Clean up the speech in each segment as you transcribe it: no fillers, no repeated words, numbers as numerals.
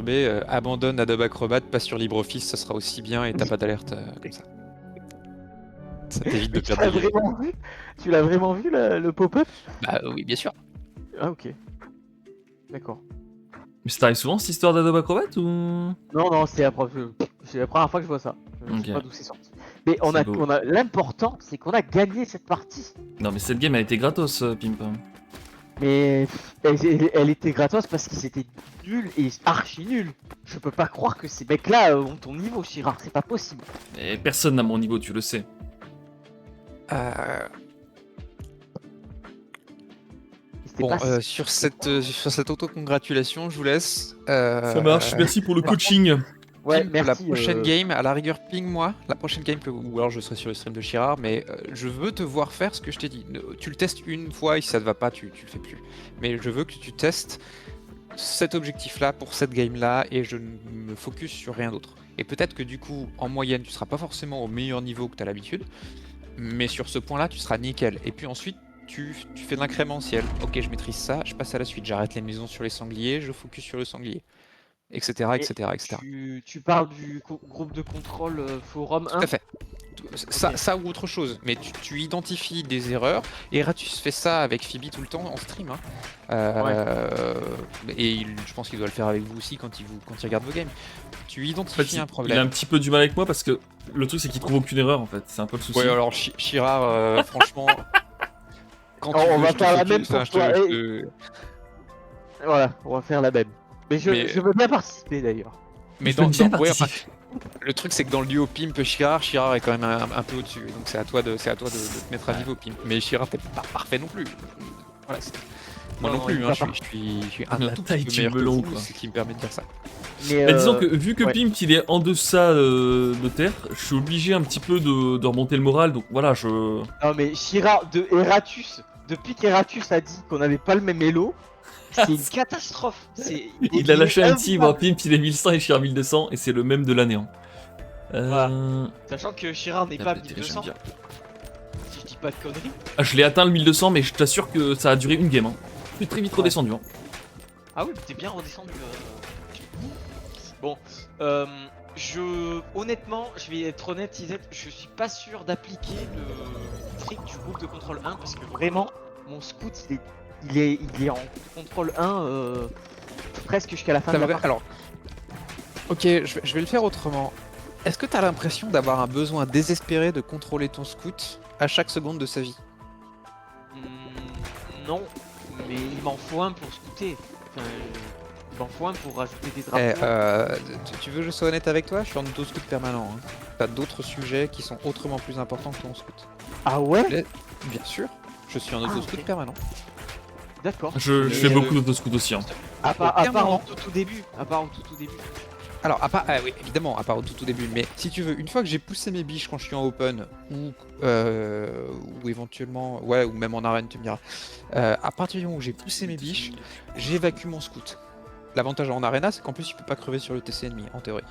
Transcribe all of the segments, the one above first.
perturbé, abandonne Adobe Acrobat, passe sur LibreOffice, ça sera aussi bien et t'as pas d'alerte comme ça. Ça t'évite de Mais perdre des vidéos. tu l'as vraiment vu le pop-up? Bah oui, bien sûr. Ah ok. D'accord. Mais ça t'arrive souvent cette histoire d'Adobe Acrobat ou... Non, non, c'est la première fois que je vois ça. Je sais Ok. pas d'où c'est sorti. Mais C'est beau. l'important, c'est qu'on a gagné cette partie. Non mais cette game elle était gratos, Pimp. Mais elle était gratos parce qu'ils étaient nuls et archi nuls. Je peux pas croire que ces mecs-là ont ton niveau, Chirard. C'est pas possible. Et personne n'a mon niveau, tu le sais. C'était Bon, pas si- sur cette auto-congratulation, je vous laisse. Ça marche, merci pour le coaching. Ouais, Pimp, merci. la prochaine game, à la rigueur, ping-moi. La prochaine game, ou alors je serai sur le stream de Chirard, mais je veux te voir faire ce que je t'ai dit. Tu le testes une fois et si ça te va pas, tu le fais plus. Mais je veux que tu testes cet objectif-là pour cette game-là et je ne me focus sur rien d'autre. Et peut-être que du coup, en moyenne, tu seras pas forcément au meilleur niveau que tu as l'habitude, mais sur ce point-là, tu seras nickel. Et puis ensuite, tu fais de l'incrémentiel. Ok, je maîtrise ça, je passe à la suite. J'arrête les maisons sur les sangliers, je focus sur le sanglier. Etc. etc. etc. Tu parles du groupe de contrôle forum 1? Tout à fait. Ça ou autre chose, mais tu identifies des erreurs, et Ratus fait ça avec Phoebe tout le temps en stream, hein. Et je pense qu'il doit le faire avec vous aussi quand il regarde vos games. Tu identifies un Il a problème. un petit peu du mal avec moi parce que le truc c'est qu'il trouve aucune erreur en fait, c'est un peu le souci. Ouais, alors Chirard, franchement, quand Alors, tu on veux, va je te faire la focus, même enfin, pour toi. Voilà, on va faire la même. Mais je veux bien participer d'ailleurs. Mais Je veux bien participer. Le truc c'est que dans le duo Pimp Chirard est quand même un peu au-dessus, donc c'est à toi de te mettre à niveau Pimp. Mais Chirard t'es pas parfait non plus. Voilà, moi non plus, hein, je suis un La tout taille petit du peu meilleur melon, que vous, quoi. c'est ce qui me permet de dire ça. Mais Bah, disons que vu que ouais. Pimp il est en deçà de terre, je suis obligé un petit peu de remonter le moral, donc voilà, je... Non mais Chirard de Eratus, depuis qu'Eratus a dit qu'on avait pas le même elo, c'est une catastrophe. Il a lâché un petit, invivable. bon, Pimp il est 1100 et Chirard 1200, et c'est le même de la néant. Sachant que Chirard n'est pas j'aime 1200, bien. si je dis pas de conneries. Ah, je l'ai atteint le 1200, mais je t'assure que ça a duré une game. Hein. Je suis très vite redescendu. Hein. Ah oui, t'es bien redescendu. Bon, honnêtement, je vais être honnête, Isette, je suis pas sûr d'appliquer le trick du groupe de contrôle 1 parce que vraiment, mon scout il est en contrôle 1 presque jusqu'à la fin de la partie. Alors, ok, je vais le faire autrement. Est-ce que t'as l'impression d'avoir un besoin désespéré de contrôler ton scout à chaque seconde de sa vie? Non, mais il m'en faut un pour scouter. Enfin, il m'en faut un pour rajouter des drapeaux. Tu veux que je sois honnête avec toi? Je suis en auto-scout permanent. Hein. T'as d'autres sujets qui sont autrement plus importants que ton scout. Ah ouais? Bien sûr, je suis en auto-scout permanent. D'accord. Je fais beaucoup d'autoscout aussi. Hein. À part au tout début. Alors, oui, évidemment, à part au tout début, mais si tu veux, une fois que j'ai poussé mes biches quand je suis en open, ou éventuellement, ouais, ou même en arène, tu me diras, à partir du moment où j'ai poussé mes biches, j'évacue mon scout. L'avantage en arena, c'est qu'en plus, il peut pas crever sur le TC ennemi, en théorie.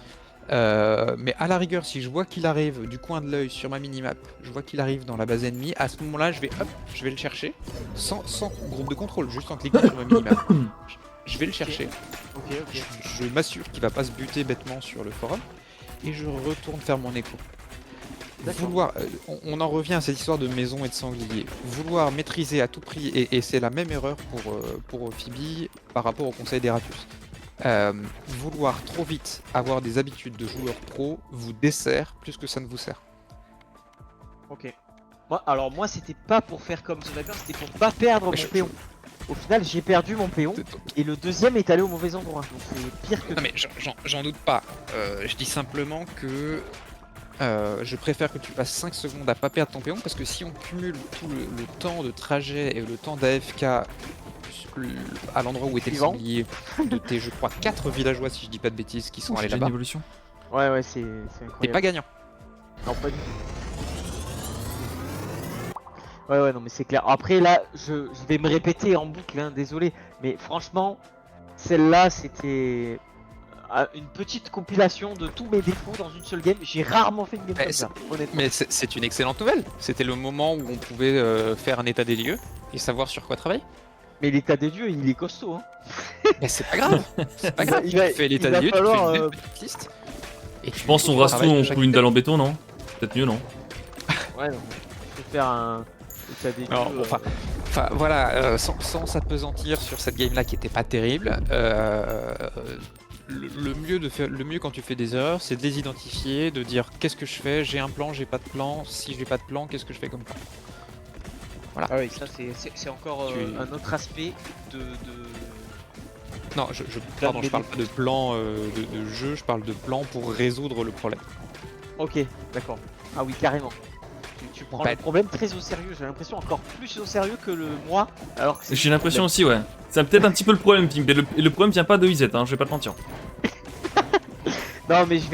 Mais à la rigueur, si je vois qu'il arrive du coin de l'œil sur ma minimap, je vois qu'il arrive dans la base ennemie, à ce moment-là, je vais le chercher, sans groupe de contrôle, juste en cliquant sur ma minimap. Je vais le chercher. Ok. Je m'assure qu'il va pas se buter bêtement sur le forum et je retourne faire mon écho. On en revient à cette histoire de maison et de sanglier. Vouloir maîtriser à tout prix, et c'est la même erreur pour Phoebe par rapport au conseil d'Eratus. Vouloir trop vite avoir des habitudes de joueur pro vous dessert plus que ça ne vous sert. Ok. Moi c'était pas pour faire comme The Viper, c'était pour pas perdre mon péon. Au final j'ai perdu mon péon et le deuxième est allé au mauvais endroit. Donc c'est pire que... Non mais j'en doute pas. Je dis simplement que je préfère que tu passes 5 secondes à pas perdre ton péon parce que si on cumule tout le temps de trajet et le temps d'AFK à l'endroit où était le sanglier de tes, je crois, 4 villageois si je dis pas de bêtises qui sont allés là-bas. Ouais, c'est incroyable. T'es pas gagnant. Non, pas du tout. Ouais, non, mais c'est clair. Après, là, je vais me répéter en boucle, hein, désolé. Mais franchement, celle-là, c'était une petite compilation de tous mes défauts dans une seule game. J'ai rarement fait une game comme ça, honnêtement. Mais c'est une excellente nouvelle. C'était le moment où on pouvait faire un état des lieux et savoir sur quoi travailler. Mais l'état des lieux, il est costaud. Hein. Mais c'est pas grave. C'est pas grave. Il Tu va- fais l'état il va des lieux, tu fais falloir, une belle petite liste. Et Je pense son rasto, on trouve une dalle en béton, non? Peut-être mieux, non? Ouais, non, je peux faire un état des lieux. Non, bon, enfin, voilà, sans s'appesantir sur cette game là qui était pas terrible, le mieux quand tu fais des erreurs, c'est de les identifier, de dire qu'est-ce que je fais, j'ai un plan, j'ai pas de plan, si j'ai pas de plan, qu'est-ce que je fais comme plan. Ah oui, ça c'est encore Tu- un autre aspect de... Non, pardon, je parle pas de plan de jeu, je parle de plan pour résoudre le problème. Ok, d'accord. Ah oui, carrément. Tu prends Bah, le problème très au sérieux, j'ai l'impression encore plus au sérieux que le moi, alors que c'est... J'ai l'impression aussi, ouais. C'est peut-être un petit peu le problème, Pink, mais le problème vient pas de IZ, hein, je vais pas te mentir. Non mais je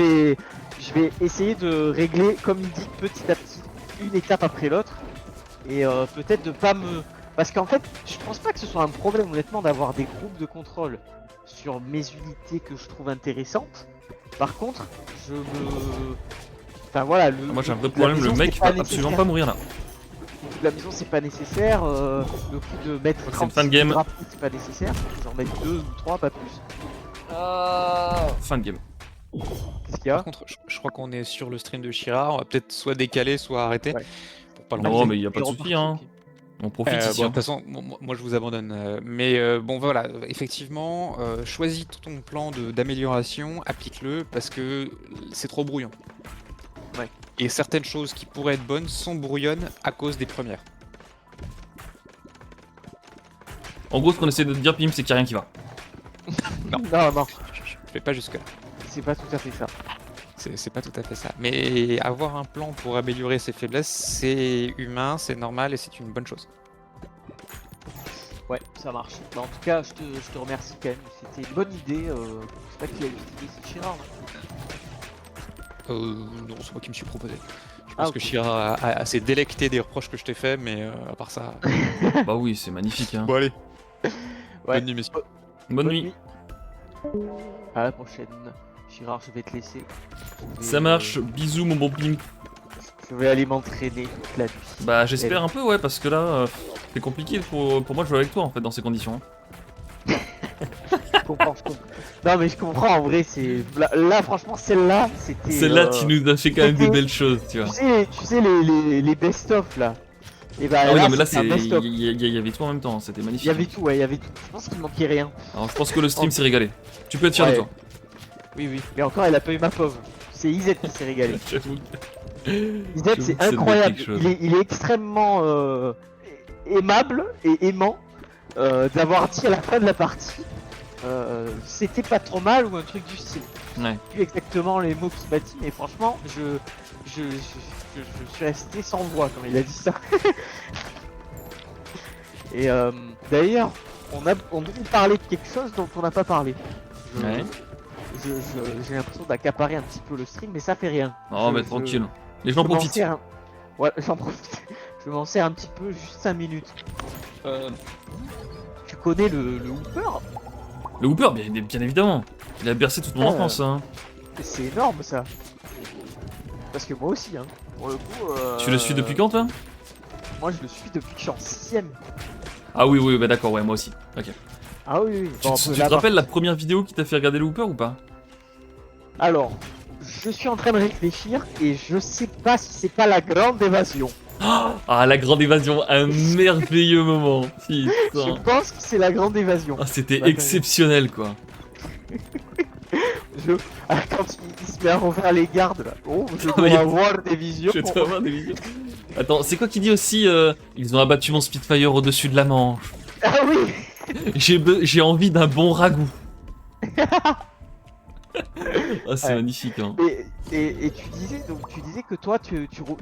vais essayer de régler, comme il dit, petit à petit, une étape après l'autre, et peut-être de pas me... Parce qu'en fait, je pense pas que ce soit un problème honnêtement d'avoir des groupes de contrôle sur mes unités que je trouve intéressantes. Par contre, je me... Enfin voilà, Moi j'ai un vrai coup de la problème, le maison, mec c'est va pas absolument nécessaire. pas mourir là. Le coup de la maison c'est pas nécessaire, le coup de mettre C'est 36 fin de game. drapeaux c'est pas nécessaire, j'en mets 2 ou 3, pas plus. Fin de game. Qu'est-ce qu'il y a? Par contre, je crois qu'on est sur le stream de Shira, on va peut-être soit décaler, soit arrêter. Ouais. Pour pas le Non, lancer. mais y a pas de souci, hein. On profite Bon, ici. de Hein. toute façon, moi je vous abandonne. Bon voilà, effectivement, choisis ton plan d'amélioration, applique-le parce que c'est trop brouillon. Ouais. Et certaines choses qui pourraient être bonnes sont brouillonnes à cause des premières. En gros, ce qu'on essaie de te dire, Pim, c'est qu'il y a rien qui va. Non, Je vais pas jusque-là. c'est pas tout à fait ça. C'est pas tout à fait ça. Mais avoir un plan pour améliorer ses faiblesses, c'est humain, c'est normal et c'est une bonne chose. Ouais, ça marche. Bah, en tout cas, je te remercie quand même, c'était une bonne idée. Je sais pas qui a utilisé cette Chira. Non, c'est moi qui me suis proposé. Je Ah, pense ok. que Shira s'est délecté des reproches que je t'ai fait, mais à part ça. Bah oui, c'est magnifique. Hein. Bon, allez. Ouais. Bonne nuit, messieurs. Bonne nuit. À la prochaine. Chirard, je vais te laisser. Je vais, Ça marche. Bisous, mon bon Pim. Je vais aller m'entraîner toute la nuit. Bah j'espère un peu, ouais, parce que là, c'est compliqué pour moi de jouer avec toi en fait dans ces conditions. Hein. Je comprends. Non, mais je comprends en vrai. C'est là, franchement, celle-là, c'était. Celle-là, tu nous as fait quand même des c'était- belles choses, tu vois. Tu sais les best-of là. Et bah, Ah oui, non, mais là, c'était un best-of. il y avait tout en même temps, c'était Il magnifique. y avait tout, ouais, il y avait tout. Je pense qu'il manquait rien. Alors je pense que le stream s'est régalé. Tu peux être fier Ouais. de toi. Oui. Mais encore, elle a pas eu ma pauvre. C'est IZ qui s'est régalé. J'avoue. IZ, J'avoue c'est que ça me met incroyable. quelque chose. Il est extrêmement aimable et aimant d'avoir dit à la fin de la partie c'était pas trop mal ou un truc du style. Ouais. Plus exactement les mots qu'il m'a dit, mais franchement, je suis resté sans voix quand il a dit ça. Et d'ailleurs, on devait parler de quelque chose dont on n'a pas parlé. Ouais. J'ai l'impression d'accaparer un petit peu le stream, mais ça fait rien. Oh, mais tranquille. Les gens Je m'en profitent. sers Ouais, j'en profite. Je m'en sers un petit peu, juste 5 minutes. Tu connais le Hooper? Le Hooper, bien évidemment. Il a bercé toute mon enfance. Hein. C'est énorme ça. Parce que moi aussi, hein. Pour le coup. Tu le suis depuis quand, toi? Moi, je le suis depuis que je suis en 6ème. Ah oui, bah d'accord, ouais, moi aussi. Ok. Ah oui. Tu Bon, te rappelles la première vidéo qui t'a fait regarder le Hooper ou pas? Alors, je suis en train de réfléchir et je sais pas si c'est pas la grande évasion. Ah, la grande évasion, un merveilleux moment. Je Putain. pense que c'est la grande évasion. Ah, c'était Bah, exceptionnel, quoi. Quand il se met à refaire les gardes là. Oh, je Ah, mais dois avoir des visions. Je dois avoir des vidéos. Attends, c'est quoi qui dit aussi ils ont abattu mon Spitfire au-dessus de la Manche. Ah oui. J'ai envie d'un bon ragoût. Ah, c'est Ouais. magnifique, hein. Et tu disais que toi,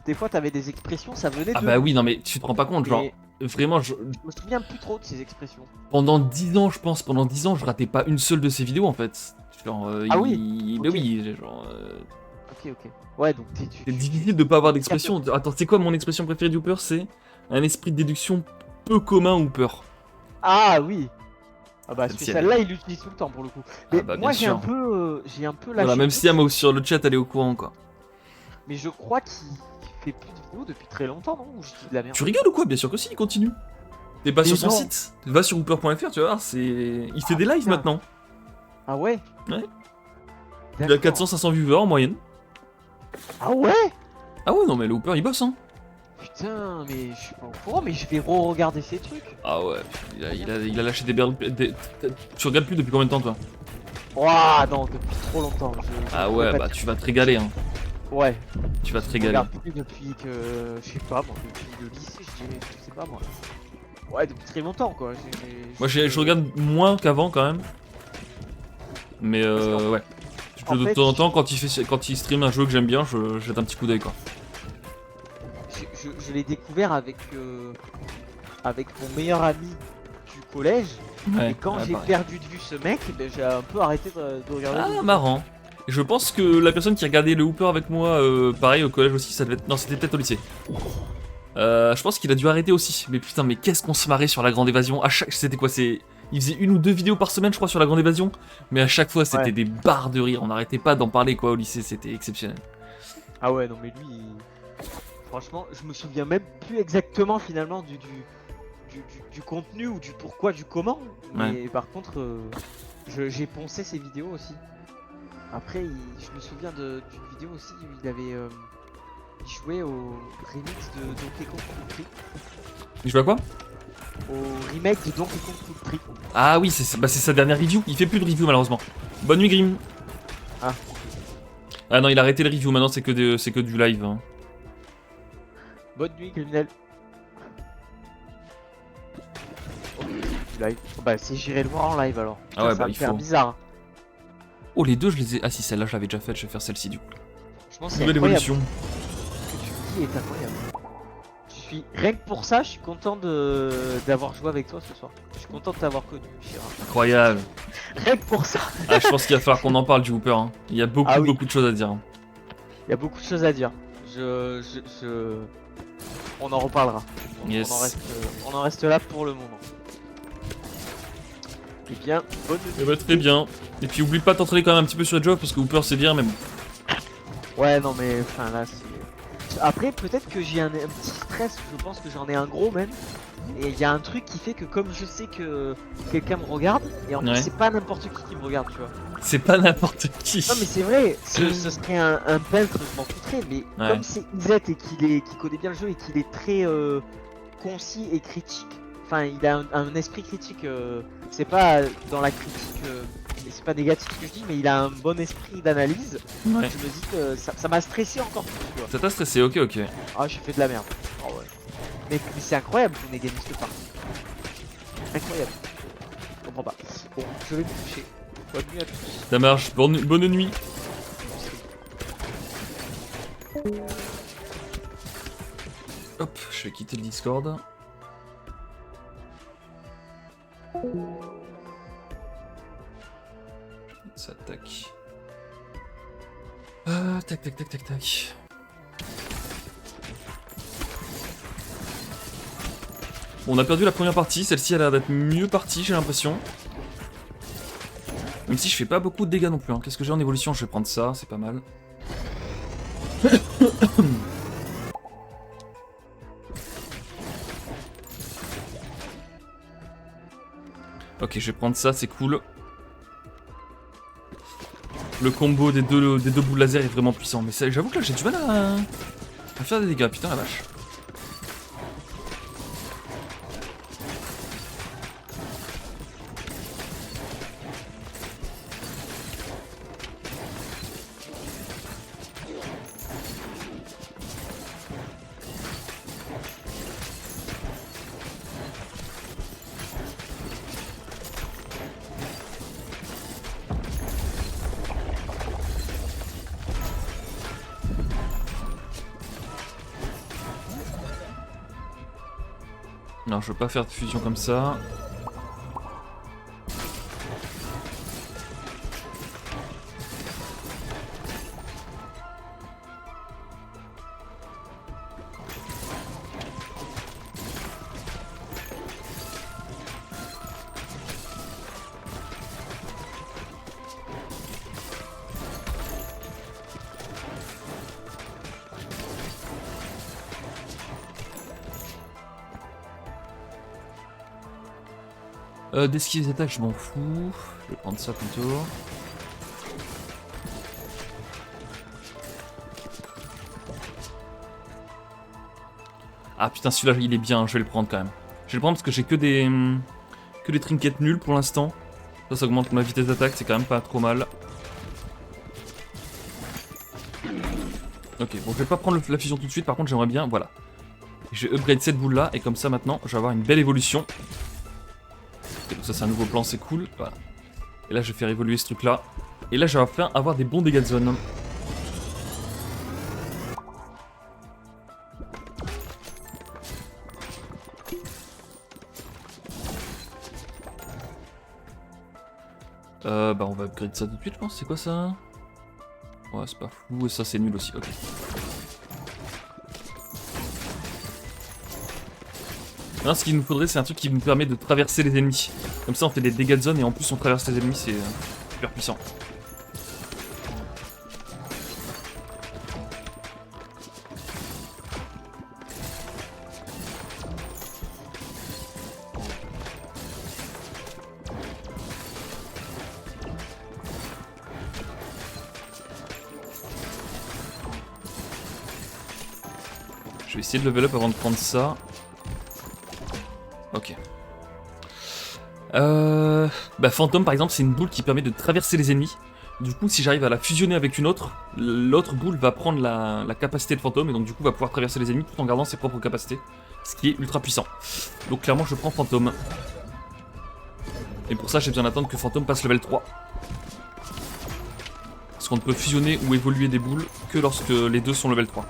des fois, t'avais des expressions, ça venait Ah de. bah oui, non mais tu te rends pas compte, genre, Et vraiment, je me souviens plus trop de ces expressions. pendant 10 ans, je pense, pendant 10 ans, je ratais pas une seule de ces vidéos, en fait. Genre, Ah oui, Bah ok. oui, genre... Ok. Ouais, donc C'est difficile de pas avoir d'expression. Attends, c'est quoi mon expression préférée du Hooper? C'est un esprit de déduction peu commun Hooper. Ah oui. Ah bah Celle-ci, celle-là, il l'utilise tout le temps pour le coup. Mais bah, bien moi, j'ai un sûr. peu, j'ai un peu lâché. Voilà, même prise, si Amo sur le chat, elle est au courant, quoi. Mais je crois qu'il fait plus de vidéos depuis très longtemps, non? Ou je dis de la merde. Tu rigoles ou quoi? Bien sûr que si, il continue. T'es pas Mais sur son non. site? Va sur Hooper.fr, tu vas voir, il fait des lives putain. maintenant. Ah ouais? Ouais. Il a D'accord. 400-500 viewers en moyenne. Ah ouais? Ah ouais, non mais le Hooper il bosse hein. Putain, mais je suis pas au courant, mais je vais re-regarder ces trucs. Ah ouais, il a lâché des berles. Tu regardes plus depuis combien de temps toi? Ouah, non, depuis trop longtemps. Je Ah pourrais ouais, pas bah dire. tu vas te régaler hein. Ouais. Tu vas te Je régaler. regarde plus depuis que. Je sais pas, moi, depuis le lycée, je dirais. Je sais pas, moi. Ouais, depuis très longtemps, quoi. Moi je regarde moins qu'avant quand même. Mais ouais. De fait, temps en temps, quand il stream un jeu que j'aime bien, je jette un petit coup d'œil quoi. je l'ai découvert avec mon meilleur ami du collège. Ouais, Et quand ouais, j'ai pareil. perdu de vue ce mec, ben, j'ai un peu arrêté de regarder. Ah, marrant. Et je pense que la personne qui a regardé le Hooper avec moi, pareil au collège aussi, ça devait être. Non, c'était peut-être au lycée. Je pense qu'il a dû arrêter aussi. Mais putain, mais qu'est-ce qu'on se marrait sur la grande évasion. À chaque. C'était quoi? Il faisait 1 ou 2 vidéos par semaine, je crois, sur la grande évasion. Mais à chaque fois, c'était Ouais. des barres de rire. On n'arrêtait pas d'en parler quoi au lycée, c'était exceptionnel. Ah ouais, non, mais lui, franchement, je me souviens même plus exactement finalement du contenu ou du pourquoi, du comment. Mais par contre, j'ai poncé ses vidéos aussi. Après, je me souviens d'une vidéo aussi où il jouait au remix de Donkey Kong Country. Je vois quoi? Au remake de Donkey Kong Country. Ah oui, c'est sa dernière review. Il fait plus de review malheureusement. Bonne nuit, Grim. Ah. Ah non, il a arrêté le review. Maintenant, c'est que du live. Hein. Bonne nuit, criminel. Ok, du live. Oh, bah, si j'irai le voir en live alors. Ah ouais, ça bah, va me il faire faut. bizarre. Oh, les deux, je les ai. Ah si, celle-là, je l'avais déjà faite. Je vais faire celle-ci du coup. Franchement, c'est Nouvelle incroyable. évolution. Ce que tu me dis est incroyable. Rien que pour ça, je suis content d'avoir joué avec toi ce soir. Je suis content de t'avoir connu, Chira. Incroyable. Rien que pour ça. Ah, je pense qu'il va falloir qu'on en parle du Hooper. Hein. Il y a beaucoup, Ah oui. beaucoup de choses à dire. Hein. Il y a beaucoup de choses à dire. On en reparlera. Yes. On en reste là pour le moment. Eh bien, bonne Eh bah, très bien. Et puis, oublie pas de t'entraîner quand même un petit peu sur les jobs parce que Hooper c'est bien, mais bon. Ouais, non, mais enfin là, c'est. Après, peut-être que j'ai un petit stress. Je pense que j'en ai un gros même. Et il y a un truc qui fait que, comme je sais que quelqu'un me regarde, et en plus, Ouais. c'est pas n'importe qui me regarde, tu vois. C'est pas n'importe qui. Non mais c'est vrai, ce serait un peintre, je m'en foutrais, mais Ouais. comme c'est Izet et qu'il connaît bien le jeu et qu'il est très concis et critique, enfin il a un esprit critique, c'est pas dans la critique, et c'est pas négatif ce que je dis, mais il a un bon esprit d'analyse, Ouais. je me dis que ça m'a stressé encore plus, tu vois. Ça t'a stressé, ok, ok. Ah j'ai fait de la merde, oh ouais. Mais c'est incroyable qu'on ait gagné ce parti. Incroyable. Je comprends pas. Bon, je vais me coucher. Bonne nuit à tous. Ça marche, bonne nuit. Hop, je vais quitter le Discord. Ça, tac. Tac, tac, tac, tac, tac. Bon, on a perdu la première partie, celle-ci a l'air d'être mieux partie, j'ai l'impression. Même si je fais pas beaucoup de dégâts non plus. Hein. Qu'est-ce que j'ai en évolution? Je vais prendre ça, c'est pas mal. Ok, je vais prendre ça, c'est cool. Le combo des deux boules laser est vraiment puissant. Mais j'avoue que là, j'ai du mal à faire des dégâts. Putain, la vache. Non, je veux pas faire de fusion comme ça. D'esquiver les attaques, je m'en fous. Je vais prendre ça plutôt. Ah putain, celui-là il est bien, je vais le prendre quand même. Je vais le prendre parce que j'ai que des trinkets nuls pour l'instant. Ça augmente ma vitesse d'attaque, c'est quand même pas trop mal. Ok, bon, je vais pas prendre la fusion tout de suite, par contre j'aimerais bien, voilà. Je vais upgrade cette boule là, et comme ça maintenant, je vais avoir une belle évolution. Ok, donc ça c'est un nouveau plan, c'est cool. Voilà. Et là je vais faire évoluer ce truc là. Et là je vais enfin avoir des bons dégâts de zone. Bah on va upgrade ça tout de suite je pense, c'est quoi ça? Ouais c'est pas fou, et ça c'est nul aussi, ok. Là, ce qu'il nous faudrait, c'est un truc qui nous permet de traverser les ennemis. Comme ça, on fait des dégâts de zone et en plus, on traverse les ennemis, c'est super puissant. Je vais essayer de level up avant de prendre ça. Ok. Bah Fantôme par exemple c'est une boule qui permet de traverser les ennemis. Du coup si j'arrive à la fusionner avec une autre, l'autre boule va prendre la capacité de Fantôme et donc du coup va pouvoir traverser les ennemis tout en gardant ses propres capacités. Ce qui est ultra puissant. Donc clairement je prends Fantôme. Et pour ça j'ai besoin d'attendre que Fantôme passe level 3. Parce qu'on ne peut fusionner ou évoluer des boules que lorsque les deux sont level 3.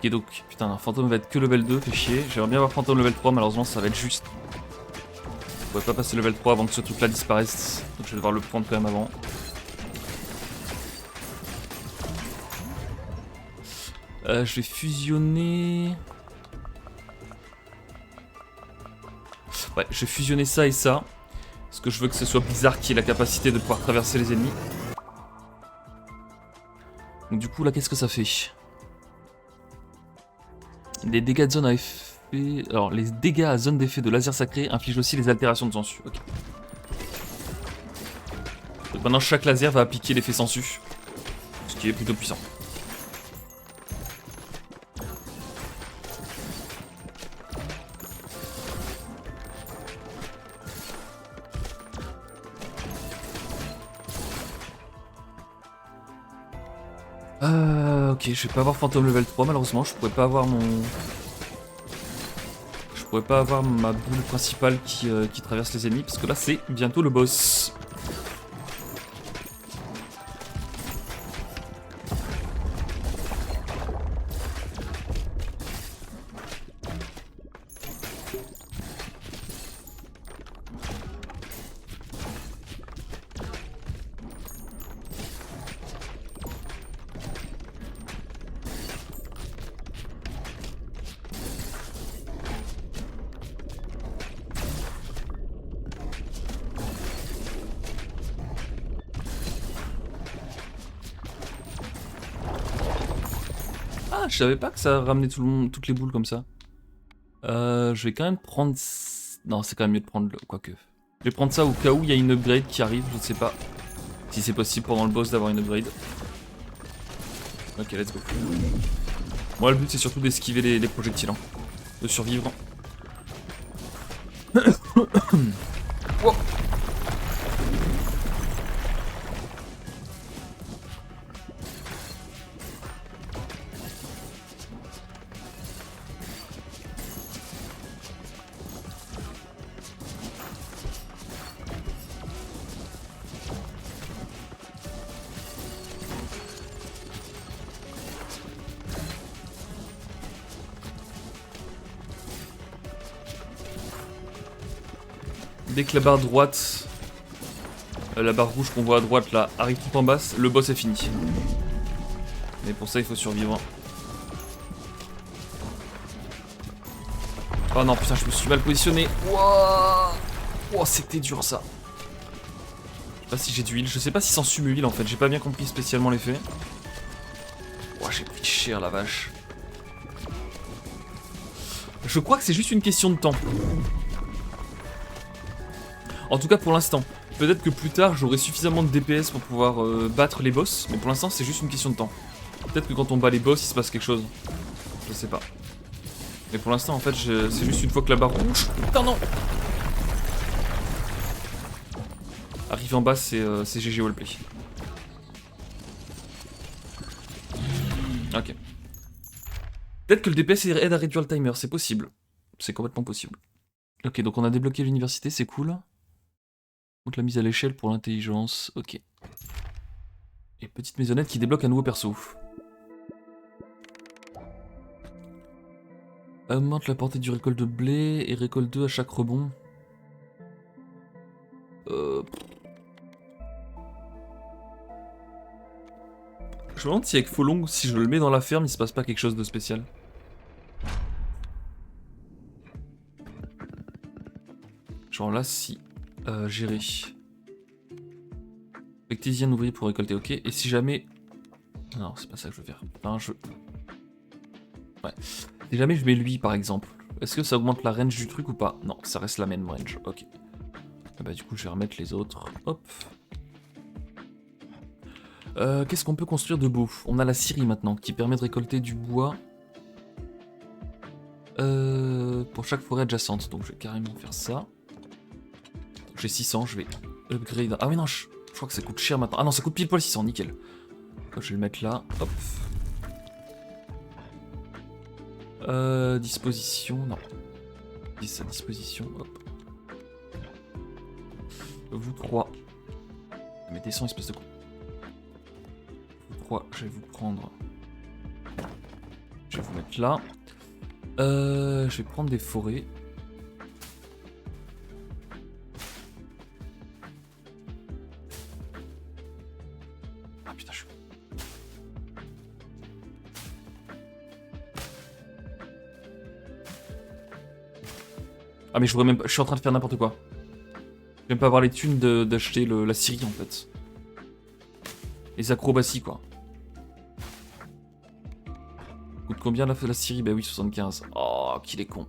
Ok donc, putain, Fantôme va être que level 2, fait chier. J'aimerais bien avoir Fantôme level 3, malheureusement ça va être juste. Je pourrais pas passer level 3 avant que ce truc là disparaisse. Donc je vais devoir le prendre quand même avant. Je vais fusionner... Ouais, je vais fusionner ça et ça. Parce que je veux que ce soit Blizzard qui ait la capacité de pouvoir traverser les ennemis. Donc du coup là, qu'est-ce que ça fait ? Les dégâts de zone à effet... Alors, les dégâts à zone d'effet de laser sacré infligent aussi les altérations de sensu. Ok. Donc maintenant, chaque laser va appliquer l'effet sensu. Ce qui est plutôt puissant. Ok, je vais pas avoir Fantôme level 3 malheureusement, je pourrais pas avoir mon... Je pourrais pas avoir ma boule principale qui traverse les ennemis, parce que là c'est bientôt le boss. Ah, je savais pas que ça ramenait tout le monde, toutes les boules comme ça. Je vais quand même prendre... Non, c'est quand même mieux de prendre le... Quoique. Je vais prendre ça au cas où il y a une upgrade qui arrive, je ne sais pas. Si c'est possible pendant le boss d'avoir une upgrade. Ok, let's go. Moi, le but c'est surtout d'esquiver les projectiles. Hein. De survivre. Wow. Dès que la barre droite, la barre rouge qu'on voit à droite là, arrive tout en bas, le boss est fini. Mais pour ça, il faut survivre. Oh non, putain, je me suis mal positionné. Wouah, oh, c'était dur ça. Je sais pas si j'ai du heal, je sais pas si s'en sume heal en fait, j'ai pas bien compris spécialement l'effet. Oh, j'ai pris cher la vache. Je crois que c'est juste une question de temps. En tout cas pour l'instant. Peut-être que plus tard j'aurai suffisamment de DPS pour pouvoir battre les boss, mais pour l'instant c'est juste une question de temps. Peut-être que quand on bat les boss il se passe quelque chose. Je sais pas. Mais pour l'instant en fait c'est juste une fois que la barre rouge... Putain non. Arriver en bas c'est GG wallplay. Ok. Peut-être que le DPS aide à réduire le timer, c'est possible. C'est complètement possible. Ok, donc on a débloqué l'université, c'est cool. Donc la mise à l'échelle pour l'intelligence, ok. Et petite maisonnette qui débloque un nouveau perso. Augmente la portée du récolte de blé et récolte 2 à chaque rebond. Je me demande si avec Folong, si je le mets dans la ferme, il se passe pas quelque chose de spécial. Genre là, si... gérer. Spectésien ouvrier pour récolter, ok. Et si jamais... Non, c'est pas ça que je veux faire. Enfin, ouais. Si jamais je mets lui, par exemple, est-ce que ça augmente la range du truc ou pas? Non, ça reste la même range, ok. Et bah du coup, je vais remettre les autres. Hop. Qu'est-ce qu'on peut construire de beau? On a la scierie maintenant, qui permet de récolter du bois pour chaque forêt adjacente. Donc je vais carrément faire ça. J'ai 600, je vais upgrade. Ah oui non, je crois que ça coûte cher maintenant. Ah non, ça coûte pile poil 600, nickel. Je vais le mettre là, hop. Disposition, non. 10 à disposition, hop. Vous 3. Mais descends, espèce de con. Vous 3, je vais vous prendre. Je vais vous mettre là. Je vais prendre des forêts. Ah putain, je suis... Ah mais je voudrais même pas... Je suis en train de faire n'importe quoi. Je vais même pas avoir les thunes d'acheter la scierie en fait. Les acrobaties quoi. Coûte combien la scierie? Bah oui, 75. Oh, qu'il est con.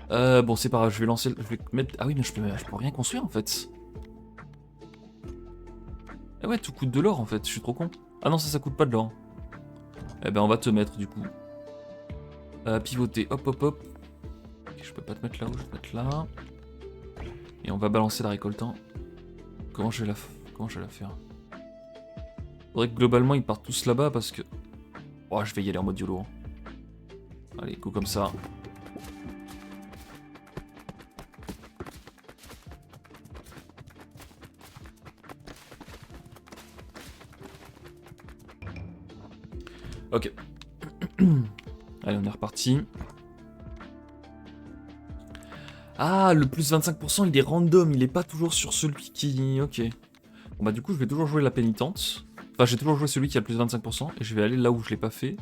Bon, c'est pas grave, je vais lancer... Je vais mettre... Ah oui, mais je peux rien construire en fait. Ah ouais, tout coûte de l'or en fait, je suis trop con. Ah non, ça coûte pas de l'or. Eh ben on va te mettre du coup. Pivoter, hop hop hop. Okay, je peux pas te mettre là où je vais te mettre là. Et on va balancer la récoltant. Comment je vais la faire? Faudrait que globalement ils partent tous là-bas parce que... Oh, je vais y aller en mode YOLO. Allez, go comme ça. Ok. Allez, on est reparti. Ah, le plus 25%, il est random, il est pas toujours sur celui qui... Ok. Bon bah du coup, je vais toujours jouer la pénitente. Enfin, j'ai toujours joué celui qui a le plus 25%, et je vais aller là où je l'ai pas fait.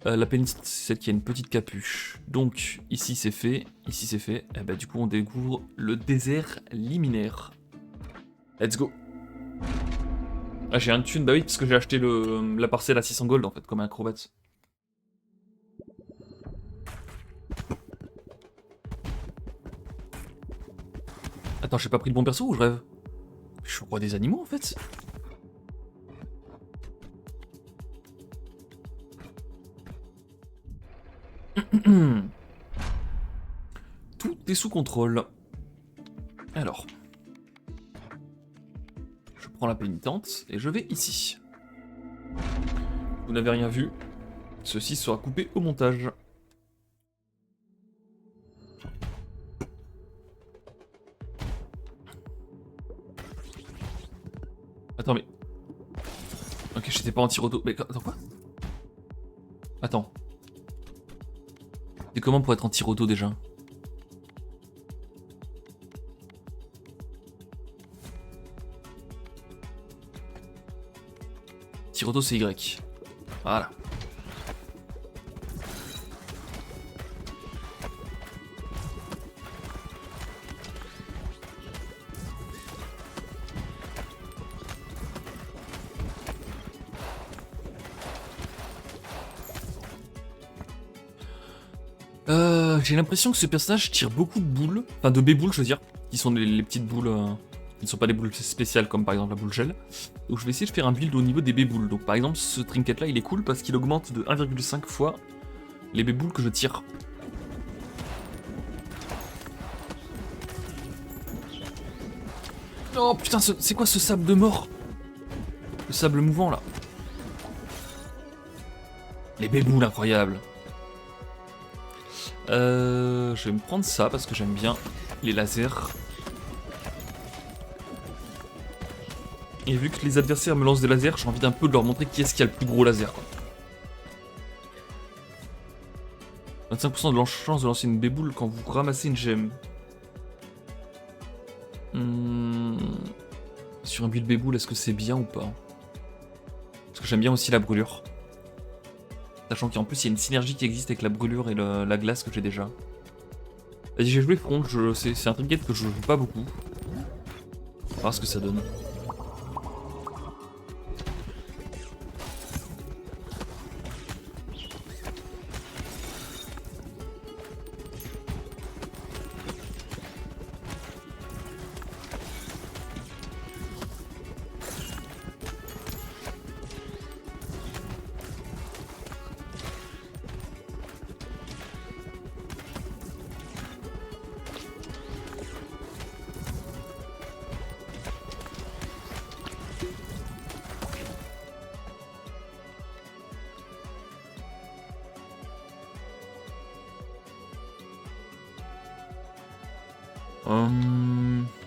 La pénitente, c'est celle qui a une petite capuche. Donc, ici c'est fait, ici c'est fait. Et bah du coup, on découvre le désert liminaire. Let's go. Ah, j'ai un thune, bah oui, parce que j'ai acheté la parcelle à 600 gold en fait, comme un acrobate. Attends, j'ai pas pris le bon perso ou je rêve? Je suis roi des animaux en fait. Tout est sous contrôle. Alors. Je prends la pénitente et je vais ici. Vous n'avez rien vu. Ceci sera coupé au montage. Attends mais... Ok, j'étais pas en tir-auto. Mais attends quoi? Attends. C'est comment pour être en tir-auto déjà? Tir auto, c'est Y. Voilà. J'ai l'impression que ce personnage tire beaucoup de boules, enfin de béboules je veux dire, qui sont les petites boules, qui ne sont pas des boules spéciales comme par exemple la boule gel. Donc je vais essayer de faire un build au niveau des béboules. Donc par exemple ce trinket là il est cool parce qu'il augmente de 1,5 fois les béboules que je tire. Oh putain, c'est quoi ce sable de mort? Le sable mouvant là. Les béboules incroyables. Je vais me prendre ça parce que j'aime bien les lasers. Et vu que les adversaires me lancent des lasers, j'ai envie d'un peu de leur montrer qui est-ce qui a le plus gros laser quoi. 25% de chance de lancer une béboule quand vous ramassez une gemme. Sur un build béboule, est-ce que c'est bien ou pas? Parce que j'aime bien aussi la brûlure. Sachant qu'en plus il y a une synergie qui existe avec la brûlure et la glace que j'ai déjà. Vas-y, j'ai joué front, c'est un trinket que je joue pas beaucoup. On va voir ce que ça donne.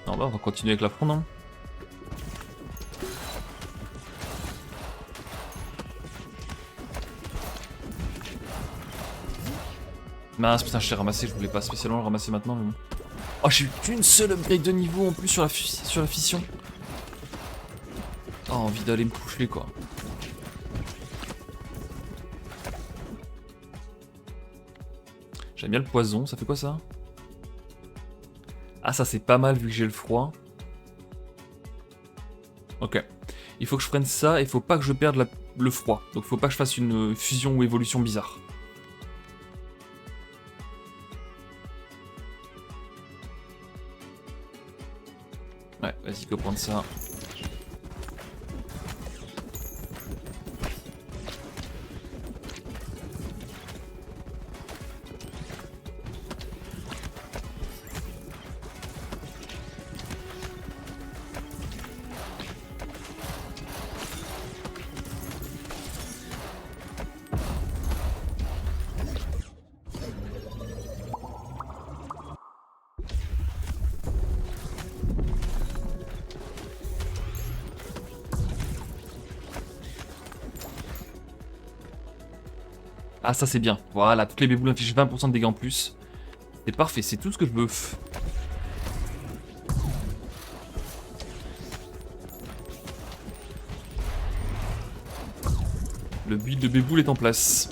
Non, bah on va continuer avec la fronde. Hein. Mince, putain, je l'ai ramassé, je voulais pas spécialement le ramasser maintenant. Mais bon. Oh, j'ai eu qu'une seule upgrade de niveau en plus sur la fission. Oh, envie d'aller me coucher quoi. J'aime bien le poison, ça fait quoi ça? Ah, ça c'est pas mal vu que j'ai le froid. Ok. Il faut que je prenne ça et il faut pas que je perde le froid. Donc faut pas que je fasse une fusion ou évolution bizarre. Ouais, vas-y, go prendre ça. Ah, ça c'est bien. Voilà, toutes les béboules infligent 20% de dégâts en plus. C'est parfait, c'est tout ce que je veux. Le build de béboule est en place.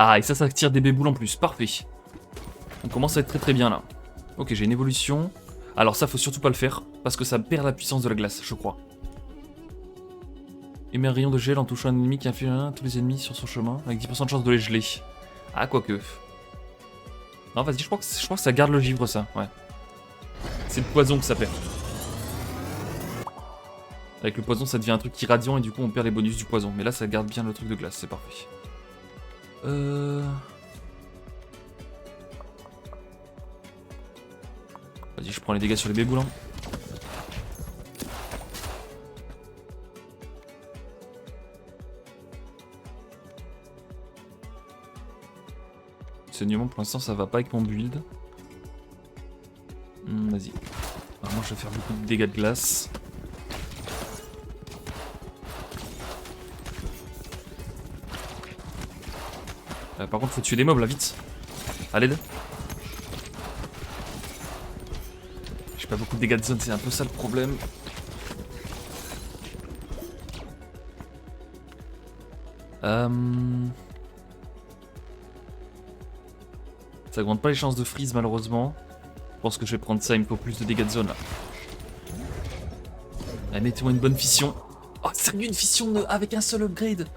Ah, et ça tire des béboules en plus. Parfait. On commence à être très très bien là. Ok, j'ai une évolution. Alors ça, faut surtout pas le faire, parce que ça perd la puissance de la glace, je crois. Émet un rayon de gel en touchant un ennemi qui inflige tous les ennemis sur son chemin, avec 10% de chance de les geler. Ah, quoique. Non, vas-y, je crois que ça garde le givre, ça. Ouais. C'est le poison que ça perd. Avec le poison, ça devient un truc irradiant et du coup, on perd les bonus du poison. Mais là, ça garde bien le truc de glace, c'est parfait. Vas-y, je prends les dégâts sur les béboules. Hein. saignement pour l'instant ça va pas avec mon build. Vas-y. Alors moi je vais faire beaucoup de dégâts de glace. Par contre faut tuer les mobs là vite. À l'aide. J'ai pas beaucoup de dégâts de zone, c'est un peu ça le problème. Ça augmente pas les chances de freeze malheureusement. Je pense que je vais prendre ça, il me faut plus de dégâts de zone là. Allez, mettez-moi une bonne fission. Oh sérieux, une fission avec un seul upgrade.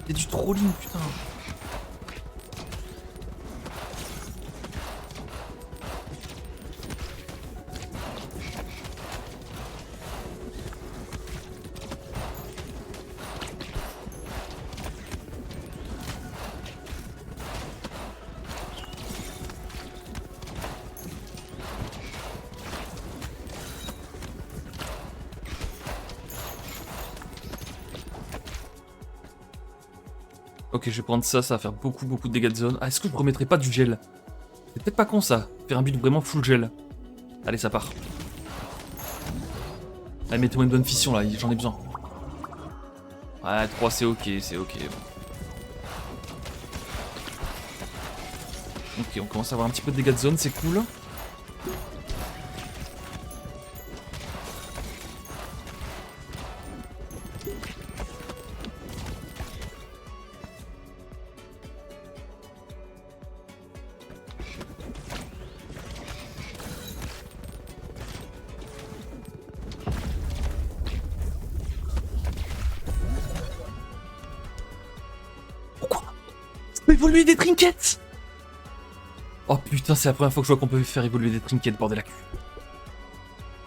C'est du trolling putain. Ok, je vais prendre ça, ça va faire beaucoup de dégâts de zone. Ah, est-ce que je remettrai pas du gel? C'est peut-être pas con ça, faire un build vraiment full gel. Allez, ça part. Allez, mettez-moi une bonne fission là, j'en ai besoin. Ouais, 3 c'est ok, c'est ok. Ok, on commence à avoir un petit peu de dégâts de zone, c'est cool. Évoluer des trinkets. Oh putain, c'est la première fois que je vois qu'on peut faire évoluer des trinkets, bordel la cul.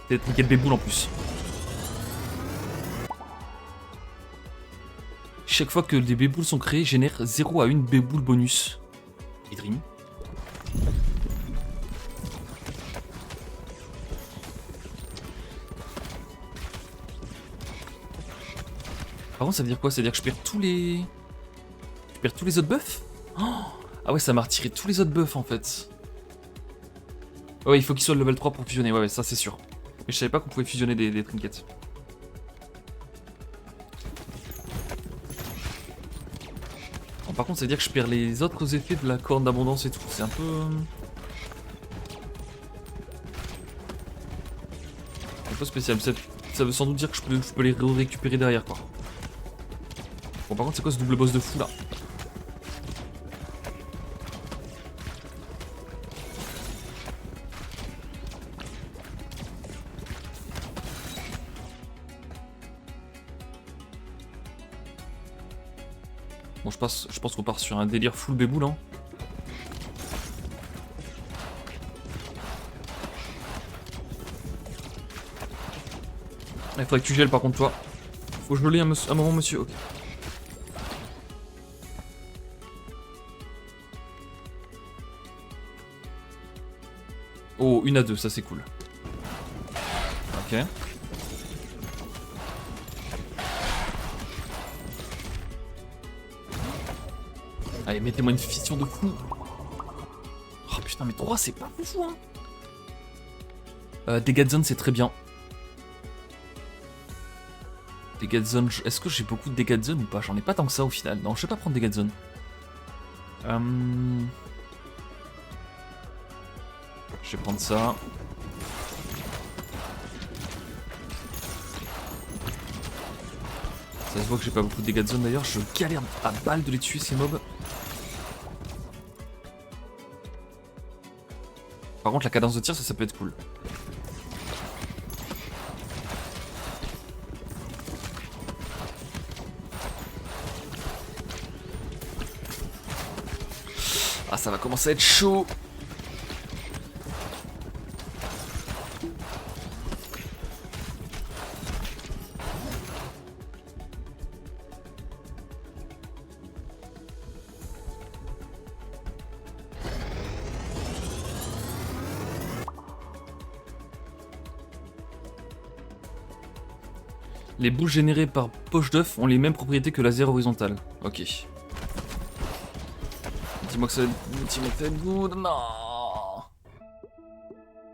C'est des trinkets béboules en plus. Chaque fois que des béboules sont créés, génère 0 à 1 béboule bonus. Et dream. Par contre, ça veut dire quoi? Ça veut dire que je perds tous les... Je perds tous les autres buffs? Oh, ah ouais, ça m'a retiré tous les autres buffs en fait. Ouais, il faut qu'il soit le level 3 pour fusionner, ouais, ça c'est sûr. Mais je savais pas qu'on pouvait fusionner des trinkets. Bon, par contre, ça veut dire que je perds les autres effets de la corne d'abondance et tout. C'est un peu... un peu spécial. Ça veut sans doute dire que je peux les récupérer derrière quoi. Bon, par contre, c'est quoi ce double boss de fou là? Bon, je pense qu'on part sur un délire full béboule, hein. Il faudrait que tu gèles par contre, toi. Faut geler un moment, monsieur. Ok. Oh, 1 à 2, ça c'est cool. Ok. Allez, mettez-moi une fission de fou. Oh putain, mais 3 c'est pas fou, hein. Dégâts de zone, c'est très bien. Dégâts de zone, est-ce que j'ai beaucoup de dégâts de zone ou pas? J'en ai pas tant que ça au final. Non, je vais pas prendre dégâts de zone. Je vais prendre ça. Ça se voit que j'ai pas beaucoup de dégâts de zone d'ailleurs. Je galère à balle de les tuer ces mobs. Par contre, la cadence de tir, ça peut être cool. Ah, ça va commencer à être chaud. Les boules générées par poche d'œuf ont les mêmes propriétés que laser horizontal. Ok. Dis-moi que ça va être good. Non.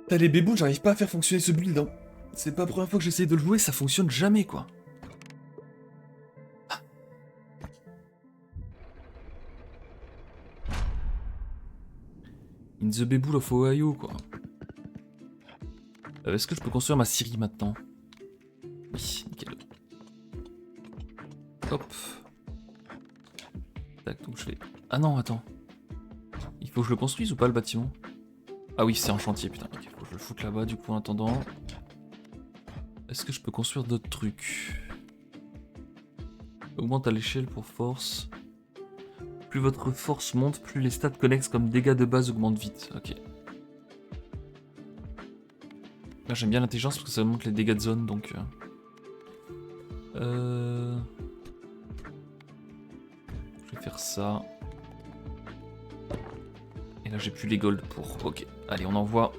T'as les bébous, j'arrive pas à faire fonctionner ce build. Hein. C'est pas la première fois que j'essaye de le jouer, ça fonctionne jamais quoi. In the Beboul of Ohio quoi. Est-ce que je peux construire ma scierie maintenant? Oui, nickel. Hop. Tac, donc je fais... Ah non, attends. Il faut que je le construise ou pas le bâtiment? Ah oui, c'est en chantier, putain. Ok, faut que je le foute là-bas du coup en attendant. Est-ce que je peux construire d'autres trucs? Augmente à l'échelle pour force. Plus votre force monte, plus les stats connexes comme dégâts de base augmentent vite. Ok. Là j'aime bien l'intelligence parce que ça monte les dégâts de zone donc... Je vais faire ça. Et là j'ai plus les golds pour... Ok, allez on envoie.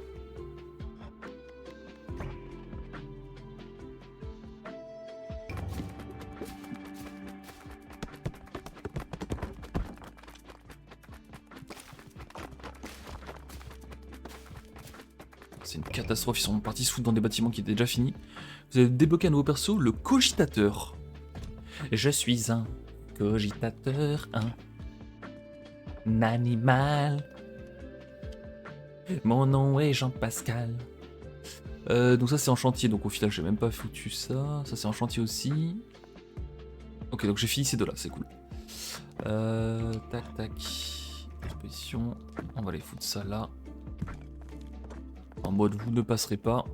C'est une catastrophe, ils sont partis se foutre dans des bâtiments qui étaient déjà finis. Vous avez débloqué un nouveau perso, le cogitateur. Je suis un cogitateur, un animal. Mon nom est Jean-Pascal. Donc ça c'est en chantier, donc au final j'ai même pas foutu ça. Ça c'est en chantier aussi. Ok, donc j'ai fini ces deux là, c'est cool. Tac tac. Exposition. On va les foutre ça là. En mode vous ne passerez pas.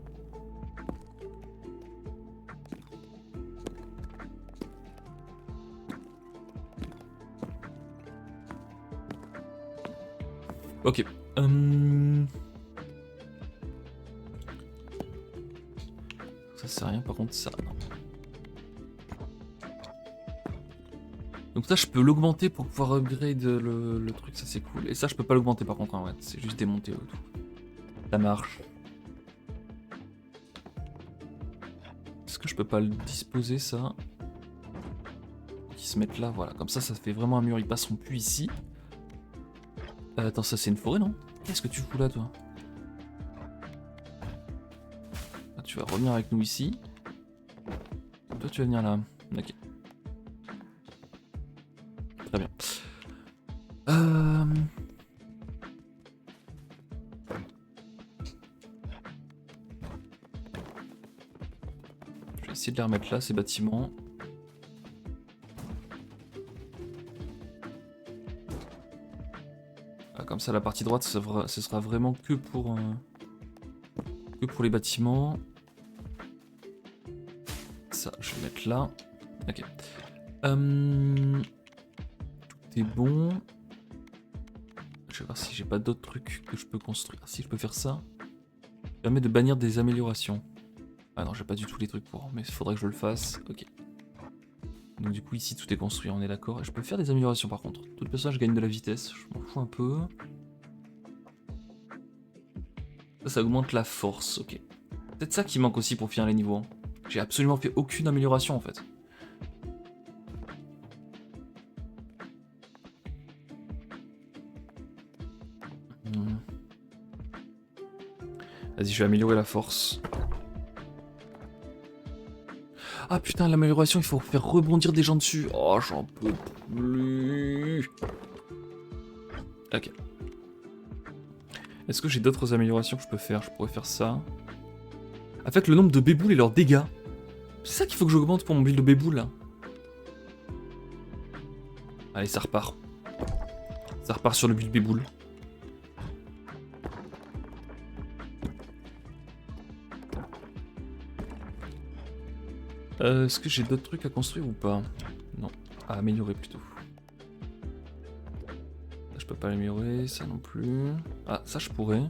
Ok. Ça sert à rien par contre ça. Non. Donc ça je peux l'augmenter pour pouvoir upgrade le truc, ça c'est cool. Et ça je peux pas l'augmenter par contre, hein, ouais, c'est juste démonter autour. Ça marche. Est-ce que je peux pas le disposer ça? Qui se mettent là, voilà. Comme ça fait vraiment un mur, ils passeront plus ici. Attends, ça c'est une forêt non? Qu'est-ce que tu fous là toi? Ah, tu vas revenir avec nous ici. Toi tu vas venir là. Ok. Très bien. Je vais essayer de les remettre là, ces bâtiments. Ah, comme ça, la partie droite, ce sera vraiment que pour les bâtiments. Ça, je vais mettre là. Ok. Tout est bon. Je vais voir si j'ai pas d'autres trucs que je peux construire. Si je peux faire ça. Ça permet de bannir des améliorations. Ah non, j'ai pas du tout les trucs pour, mais il faudrait que je le fasse. Ok. Donc du coup ici tout est construit, on est d'accord. Et je peux faire des améliorations par contre. Tout le personnage gagne de la vitesse, je m'en fous un peu. Ça augmente la force, ok. Peut-être ça qui manque aussi pour finir les niveaux. Hein. J'ai absolument fait aucune amélioration en fait. Vas-y, je vais améliorer la force. Ah putain, l'amélioration, il faut faire rebondir des gens dessus. Oh, j'en peux plus. Ok. Est-ce que j'ai d'autres améliorations que je peux faire? Je pourrais faire ça. En fait, le nombre de béboules et leurs dégâts. C'est ça qu'il faut que j'augmente pour mon build de béboules, là. Allez, ça repart. Ça repart sur le build béboule. Est-ce que j'ai d'autres trucs à construire ou pas? Non, à améliorer plutôt. Ça, je peux pas l'améliorer, ça non plus. Ah, ça je pourrais.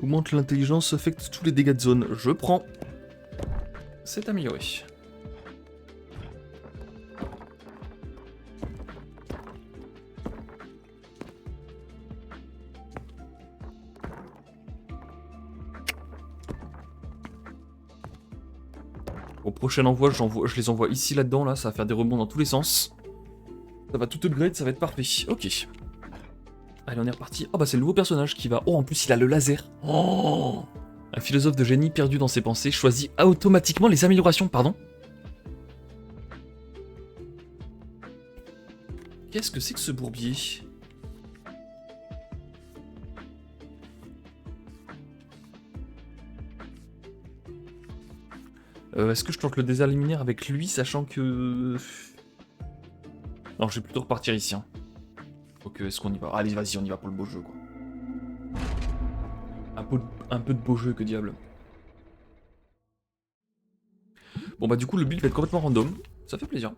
Augmente l'intelligence, affecte tous les dégâts de zone. Je prends. C'est amélioré. Au prochain envoi, je les envoie ici, là-dedans, là, ça va faire des rebonds dans tous les sens. Ça va tout upgrade, ça va être parfait. Ok. Allez, on est reparti. Oh bah c'est le nouveau personnage qui va... Oh, en plus il a le laser. Oh, un philosophe de génie perdu dans ses pensées choisit automatiquement les améliorations, pardon. Qu'est-ce que c'est que ce bourbier? Est-ce que je tente le désert luminaire avec lui, sachant que... Non, je vais plutôt repartir ici. Hein. Ok, est-ce qu'on y va? Allez, vas-y, on y va pour le beau jeu, quoi. Un peu de beau jeu, que diable. Bon, bah du coup, le build va être complètement random. Ça fait plaisir.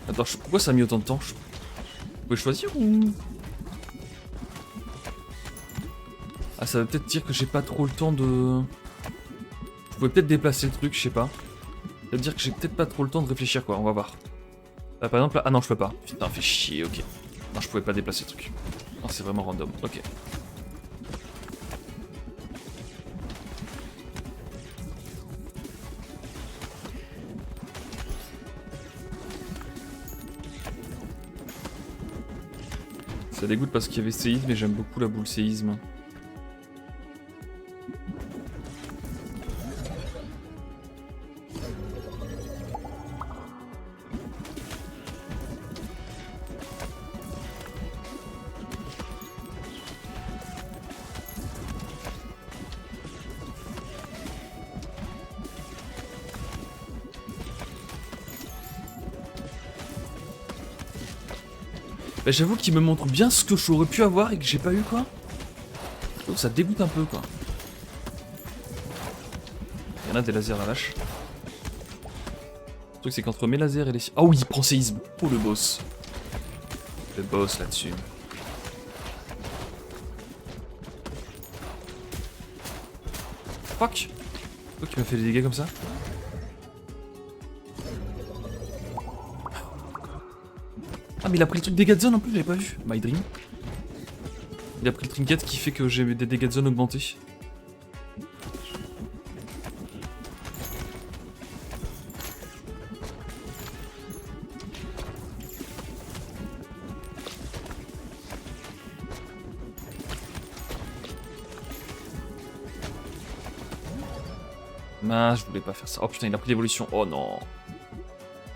Attends, pourquoi ça a mis autant de temps? Vous pouvez choisir ou... Ah, ça veut peut-être dire que j'ai pas trop le temps de... Vous pouvez peut-être déplacer le truc, je sais pas. Ça veut dire que j'ai peut-être pas trop le temps de réfléchir, quoi, on va voir. Là, par exemple, là... Ah non, je peux pas. Putain, fait chier, ok. Non, je pouvais pas déplacer le truc. Non, c'est vraiment random, ok. Ça dégoûte parce qu'il y avait séisme et j'aime beaucoup la boule séisme. Bah, j'avoue qu'il me montre bien ce que j'aurais pu avoir et que j'ai pas eu, quoi. Donc ça dégoûte un peu, quoi. Il y en a des lasers à lâche. Le truc c'est qu'entre mes lasers et les... Ah oui, il prend séisme. Oh le boss. Le boss là-dessus. Fuck. Pourquoi tu m'as fait des dégâts comme ça? Ah mais il a pris le truc dégâts de zone en plus, j'avais pas vu. My dream. Il a pris le trinket qui fait que j'ai des dégâts de zone augmentés. Mince, je voulais pas faire ça. Oh putain, il a pris l'évolution. Oh non.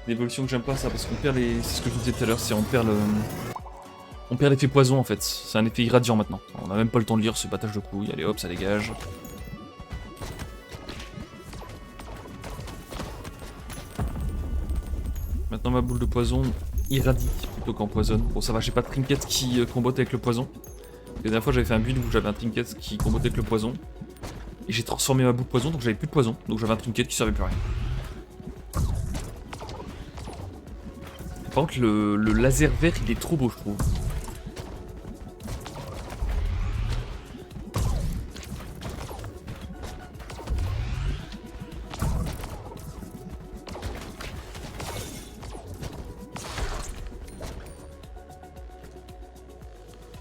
L'évolution que j'aime pas, ça, parce qu'on perd les... C'est ce que je vous disais tout à l'heure, c'est on perd le... On perd l'effet poison en fait. C'est un effet irradiant maintenant. On a même pas le temps de lire ce battage de couilles. Allez hop, ça dégage. Maintenant ma boule de poison irradie plutôt qu'empoisonne. Bon ça va, j'ai pas de trinket qui combotte avec le poison. La dernière fois j'avais fait un build où j'avais un trinket qui combattait avec le poison. Et j'ai transformé ma boule de poison donc j'avais plus de poison. Donc j'avais un trinket qui servait plus à rien. Par contre le laser vert il est trop beau je trouve.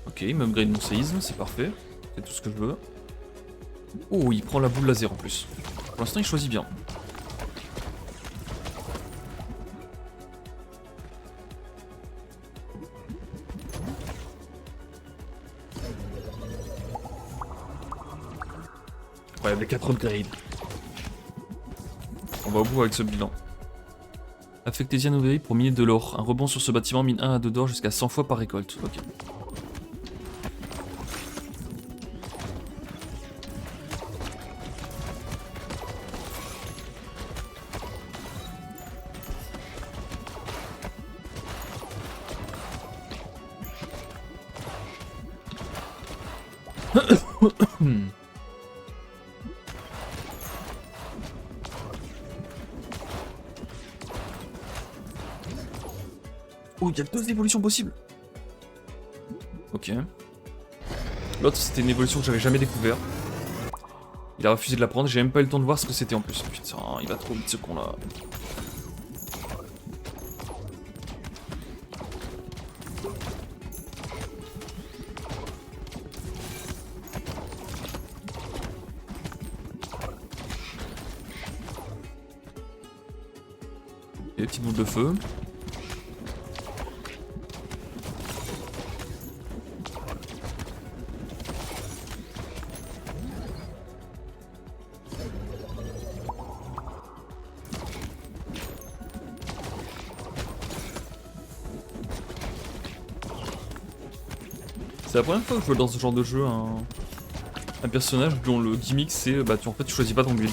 Ok, il m'upgrade mon séisme, c'est parfait. C'est tout ce que je veux. Oh, il prend la boule laser en plus. Pour l'instant, il choisit bien. Incroyable, les 4 upgrades. On va au bout avec ce bilan. Affectez-y un ouvrier pour miner de l'or. Un rebond sur ce bâtiment mine 1 à 2 d'or jusqu'à 100 fois par récolte. Ok. Oh, il y a 2 évolutions possibles. Ok. L'autre, c'était une évolution que j'avais jamais découvert. Il a refusé de la prendre, j'ai même pas eu le temps de voir ce que c'était en plus. Putain, il va trop vite ce con là. petite boule de feu. C'est la première fois que je vois dans ce genre de jeu un personnage dont le gimmick c'est bah en fait tu choisis pas ton build.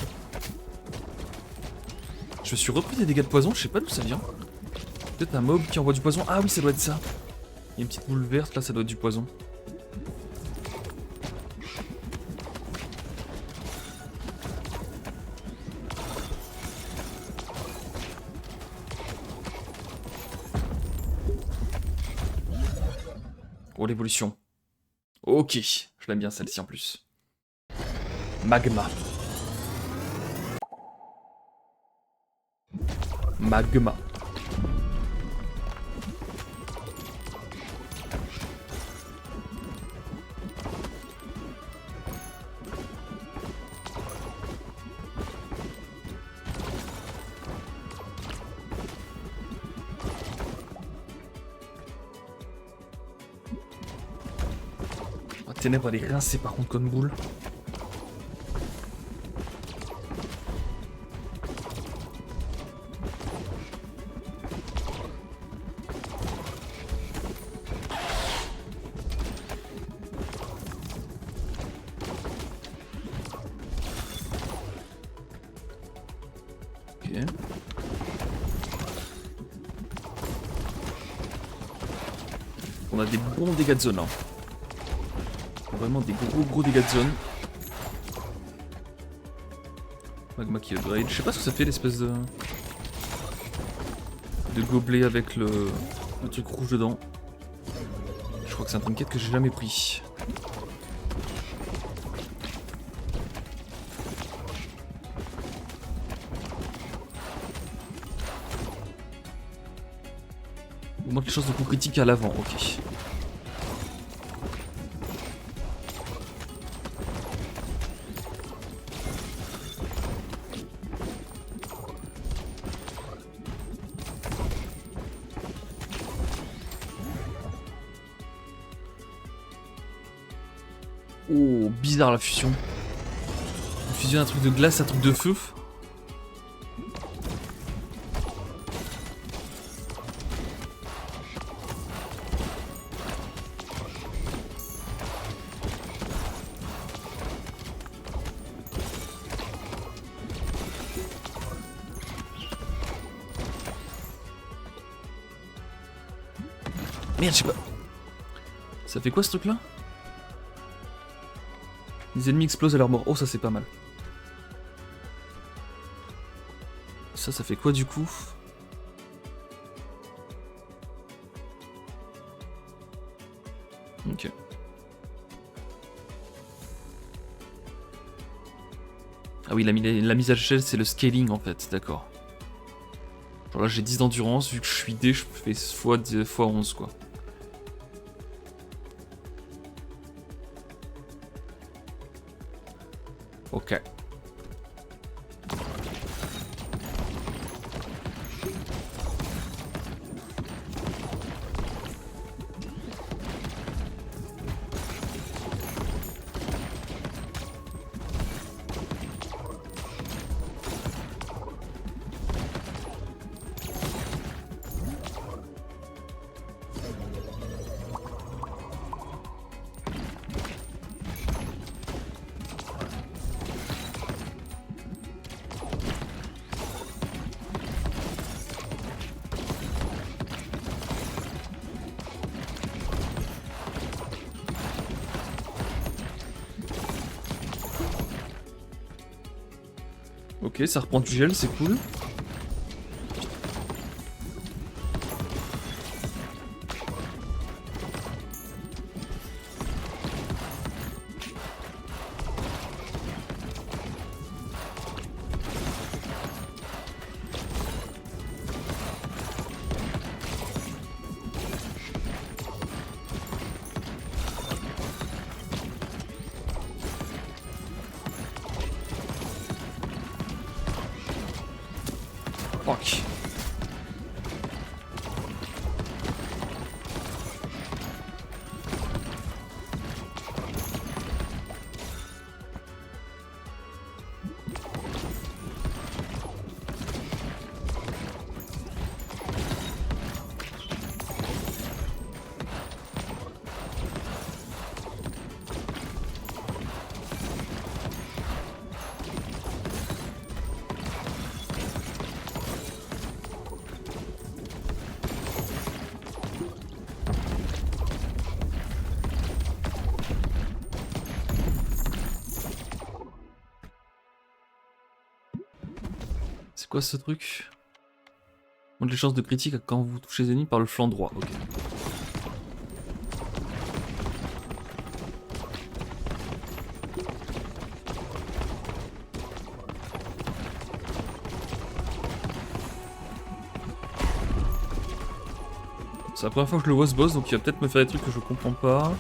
Je me suis repris des dégâts de poison, je sais pas d'où ça vient. Peut-être un mob qui envoie du poison. Ah oui, ça doit être ça. Il y a une petite boule verte là, ça doit être du poison. Oh l'évolution. Ok, je l'aime bien celle-ci en plus. Magma. Magma. Oh, ténèbres, elle est rincée par contre comme boule. Ok. On a des bons dégâts de zone là. Vraiment des gros dégâts de zone. Magma qui upgrade. Je sais pas ce que ça fait l'espèce de gobelet avec le truc rouge dedans. Je crois que c'est un trinket que j'ai jamais pris. Augmente les chances de coup critique à l'avant, ok. Oh, bizarre la fusion. On fusionne un truc de glace, un truc de feu. Merde, je sais pas. Ça fait quoi ce truc là? Les ennemis explosent à leur mort. Oh, ça c'est pas mal. Ça fait quoi du coup? Ok. Ah oui, la mise à l'échelle c'est le scaling en fait, d'accord. Genre là j'ai 10 d'endurance, vu que je suis D, je fais x11 quoi. Ok. Ok, ça reprend du gel, c'est cool. Fuck. C'est quoi ce truc? Montre les chances de critique quand vous touchez les ennemis par le flanc droit. Ok. C'est la première fois que je le vois ce boss, donc il va peut-être me faire des trucs que je comprends pas.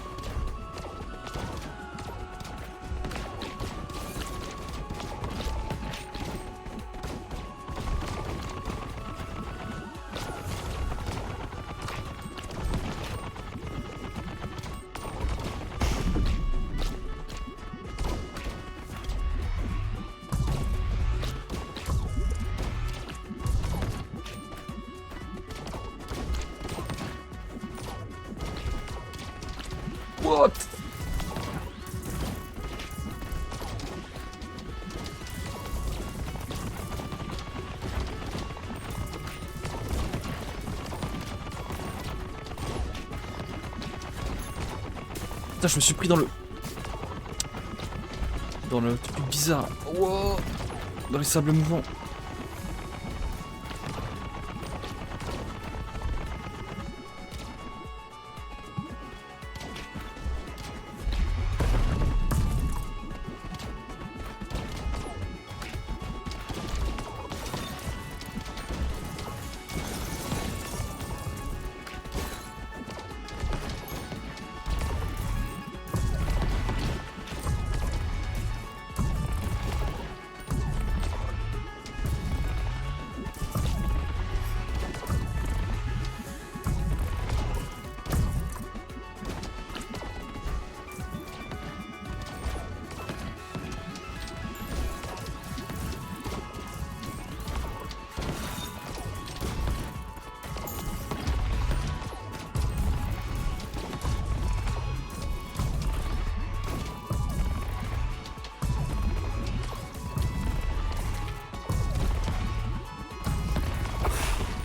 What? Putain, je me suis pris dans le truc bizarre. Wow. Dans les sables mouvants.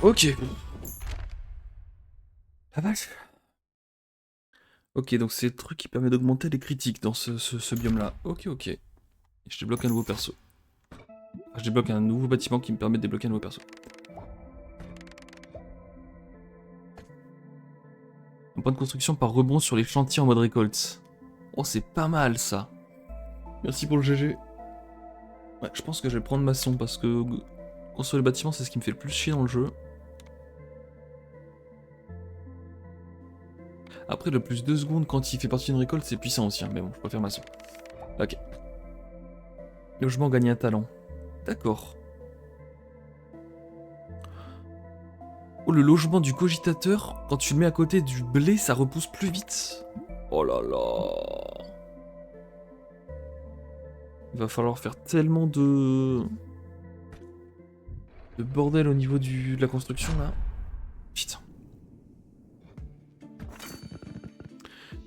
Ok. La vache. Ok, donc c'est le truc qui permet d'augmenter les critiques dans ce biome-là. Ok, ok. Et je débloque un nouveau perso. Enfin, je débloque un nouveau bâtiment qui me permet de débloquer un nouveau perso. Un point de construction par rebond sur les chantiers en mode récolte. Oh, c'est pas mal ça. Merci pour le GG. Ouais, je pense que je vais prendre maçon parce que construire les bâtiments, c'est ce qui me fait le plus chier dans le jeu. Après, le plus 2 secondes quand il fait partie d'une récolte, c'est puissant aussi, hein, mais bon, je préfère maçon. Ok. Logement, gagner un talent. D'accord. Oh, le logement du cogitateur, quand tu le mets à côté du blé, ça repousse plus vite. Oh là là. Il va falloir faire tellement de bordel au niveau de la construction, là. Putain.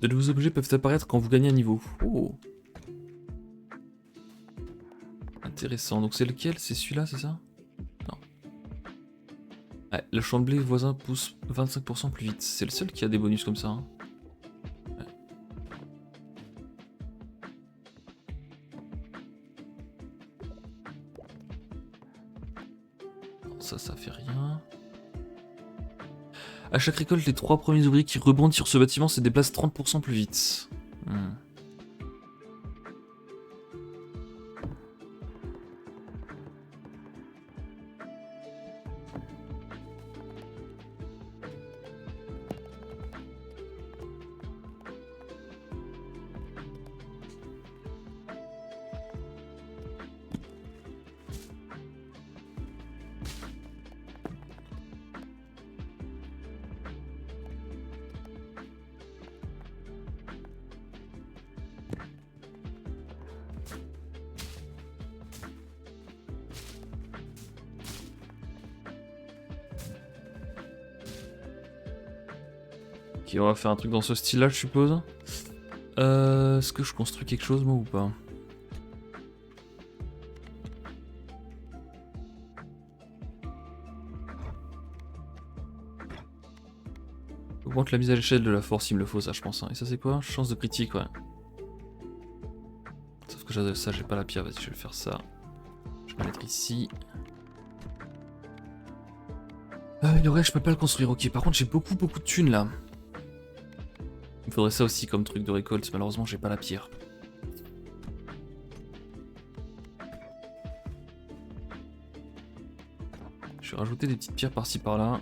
De nouveaux objets peuvent apparaître quand vous gagnez un niveau. Oh. Intéressant. Donc c'est lequel? C'est celui-là, c'est ça? Non. Ouais, le champ de blé voisin pousse 25% plus vite. C'est le seul qui a des bonus comme ça. Hein. Ouais. Non, ça fait rien. À chaque récolte, les 3 premiers ouvriers qui rebondissent sur ce bâtiment se déplacent 30% plus vite. Ok, on va faire un truc dans ce style-là, je suppose. Est-ce que je construis quelque chose, moi, ou pas? Augmente la mise à l'échelle de la force, il me le faut, ça, je pense. Hein. Et ça, c'est quoi? Chance de critique, ouais. Sauf que ça, j'ai pas la pierre, vas-y, je vais faire ça. Je vais la mettre ici. Le reste, je peux pas le construire. Ok, par contre, j'ai beaucoup de thunes là. Il me faudrait ça aussi comme truc de récolte. Malheureusement, j'ai pas la pierre. Je vais rajouter des petites pierres par-ci par-là.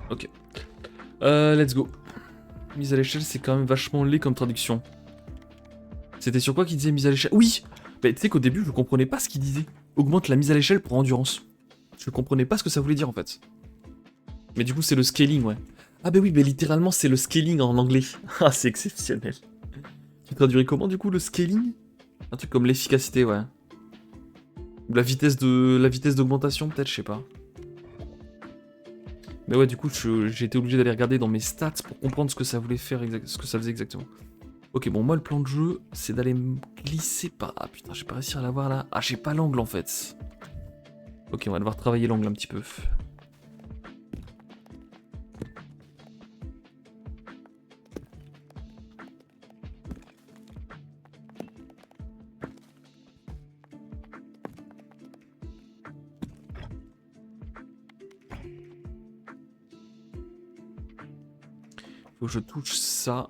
Ok. Let's go. Mise à l'échelle, c'est quand même vachement laid comme traduction. C'était sur quoi qu'il disait mise à l'échelle? Oui! Bah, tu sais qu'au début, je comprenais pas ce qu'il disait. Augmente la mise à l'échelle pour endurance. Je comprenais pas ce que ça voulait dire en fait. Mais du coup, c'est le scaling, ouais. Ah bah oui, bah littéralement, c'est le scaling en anglais. Ah, c'est exceptionnel. Tu traduirais comment du coup le scaling? Un truc comme l'efficacité, ouais. Ou la vitesse d'augmentation, peut-être, je sais pas. Mais ouais, du coup, j'ai été obligé d'aller regarder dans mes stats pour comprendre ce que ça voulait faire, ce que ça faisait exactement. Ok, bon, moi, le plan de jeu, c'est d'aller me glisser par... Ah putain, j'ai pas réussi à l'avoir là. Ah, j'ai pas l'angle en fait. Ok, on va devoir travailler l'angle un petit peu. Faut que je touche ça.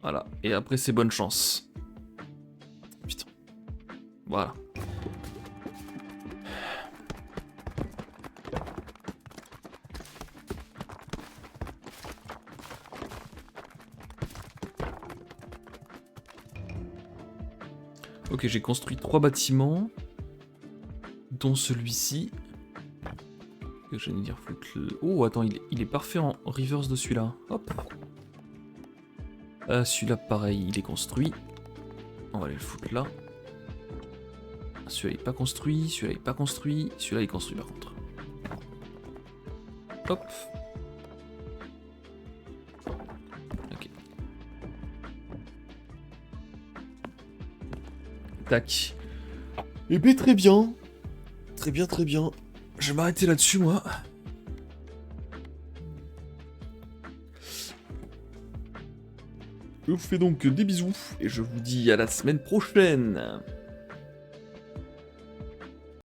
Voilà. Et après, c'est bonne chance. Putain. Voilà. Ok, j'ai construit 3 bâtiments. Dont celui-ci. Je vais dire foutre le... Oh, attends, il est parfait en reverse de celui-là. Hop. Celui-là, pareil, il est construit. On va aller le foutre là. Celui-là, il est pas construit. Celui-là, il est pas construit. Celui-là, il est construit par contre. Hop. Ok. Tac. Eh bien, très bien. Très bien, très bien. Je vais m'arrêter là-dessus, moi. Je vous fais donc des bisous et je vous dis à la semaine prochaine.